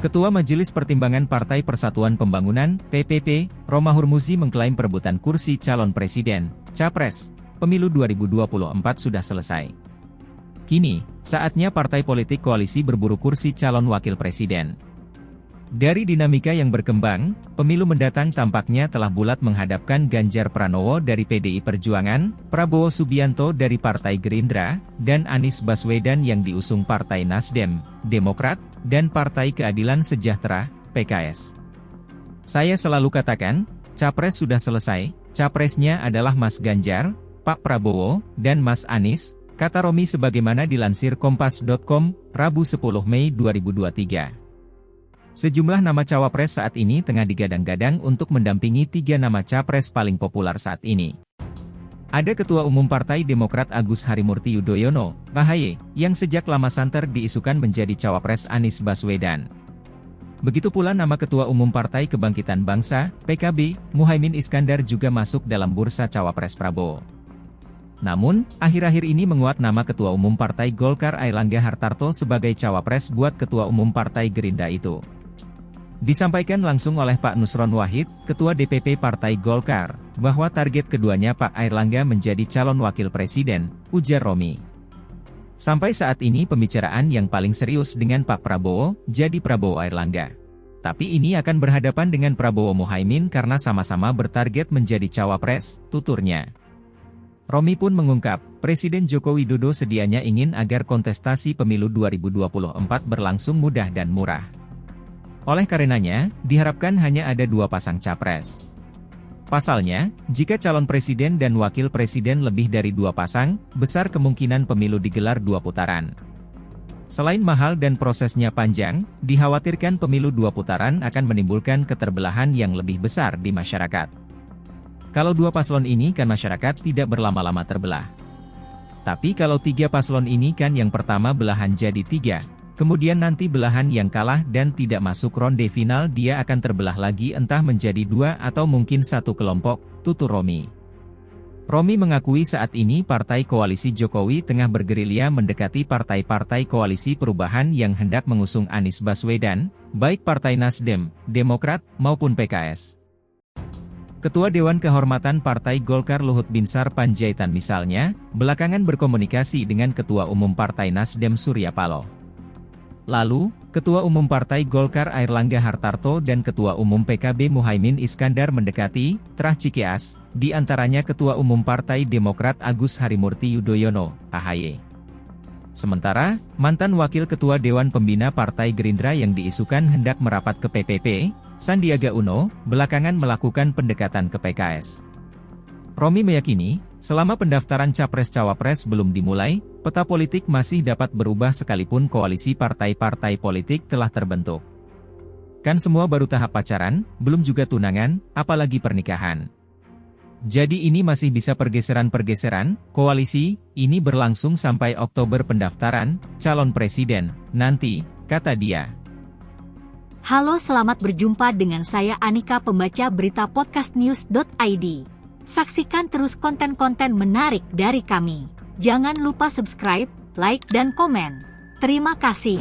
Ketua Majelis Pertimbangan Partai Persatuan Pembangunan, PPP, Romahur Muzi mengklaim perebutan kursi calon presiden, capres, pemilu 2024 sudah selesai. Kini, saatnya partai politik koalisi berburu kursi calon wakil presiden. Dari dinamika yang berkembang, pemilu mendatang tampaknya telah bulat menghadapkan Ganjar Pranowo dari PDI Perjuangan, Prabowo Subianto dari Partai Gerindra, dan Anies Baswedan yang diusung Partai Nasdem, Demokrat, dan Partai Keadilan Sejahtera, PKS. Saya selalu katakan, capres sudah selesai, capresnya adalah Mas Ganjar, Pak Prabowo, dan Mas Anies, kata Romi sebagaimana dilansir Kompas.com, Rabu 10 Mei 2023. Sejumlah nama cawapres saat ini tengah digadang-gadang untuk mendampingi 3 nama capres paling populer saat ini. Ada Ketua Umum Partai Demokrat Agus Harimurti Yudhoyono, AHY, yang sejak lama santer diisukan menjadi cawapres Anies Baswedan. Begitu pula nama Ketua Umum Partai Kebangkitan Bangsa, PKB, Muhaimin Iskandar juga masuk dalam bursa cawapres Prabowo. Namun, akhir-akhir ini menguat nama Ketua Umum Partai Golkar Airlangga Hartarto sebagai cawapres buat Ketua Umum Partai Gerindra itu. Disampaikan langsung oleh Pak Nusron Wahid, Ketua DPP Partai Golkar, bahwa target keduanya Pak Airlangga menjadi calon wakil presiden, ujar Romi. Sampai saat ini pembicaraan yang paling serius dengan Pak Prabowo, jadi Prabowo Airlangga. Tapi ini akan berhadapan dengan Prabowo Muhaimin karena sama-sama bertarget menjadi cawapres, tuturnya. Romi pun mengungkap, Presiden Joko Widodo sedianya ingin agar kontestasi pemilu 2024 berlangsung mudah dan murah. Oleh karenanya, diharapkan hanya ada 2 pasang capres. Pasalnya, jika calon presiden dan wakil presiden lebih dari 2 pasang, besar kemungkinan pemilu digelar 2 putaran. Selain mahal dan prosesnya panjang, dikhawatirkan pemilu 2 putaran akan menimbulkan keterbelahan yang lebih besar di masyarakat. Kalau 2 paslon ini kan masyarakat tidak berlama-lama terbelah. Tapi kalau 3 paslon ini kan yang pertama belahan jadi 3. Kemudian nanti belahan yang kalah dan tidak masuk ronde final dia akan terbelah lagi entah menjadi 2 atau mungkin 1 kelompok, tutur Romi. Romi mengakui saat ini Partai Koalisi Jokowi tengah bergerilya mendekati partai-partai koalisi perubahan yang hendak mengusung Anies Baswedan, baik Partai Nasdem, Demokrat, maupun PKS. Ketua Dewan Kehormatan Partai Golkar Luhut Binsar Panjaitan misalnya, belakangan berkomunikasi dengan Ketua Umum Partai Nasdem Surya Paloh. Lalu, Ketua Umum Partai Golkar Airlangga Hartarto dan Ketua Umum PKB Muhaimin Iskandar mendekati, terah Cikeas, di antaranya Ketua Umum Partai Demokrat Agus Harimurti Yudhoyono, AHY. Sementara, mantan Wakil Ketua Dewan Pembina Partai Gerindra yang diisukan hendak merapat ke PPP, Sandiaga Uno, belakangan melakukan pendekatan ke PKS. Romi meyakini, selama pendaftaran Capres-Cawapres belum dimulai, peta politik masih dapat berubah sekalipun koalisi partai-partai politik telah terbentuk. Kan semua baru tahap pacaran, belum juga tunangan, apalagi pernikahan. Jadi ini masih bisa pergeseran-pergeseran, koalisi, ini berlangsung sampai Oktober pendaftaran, calon presiden, nanti, kata dia. Halo, selamat berjumpa dengan saya Anika, pembaca berita podcastnews.id. Saksikan terus konten-konten menarik dari kami. Jangan lupa subscribe, like, dan komen. Terima kasih.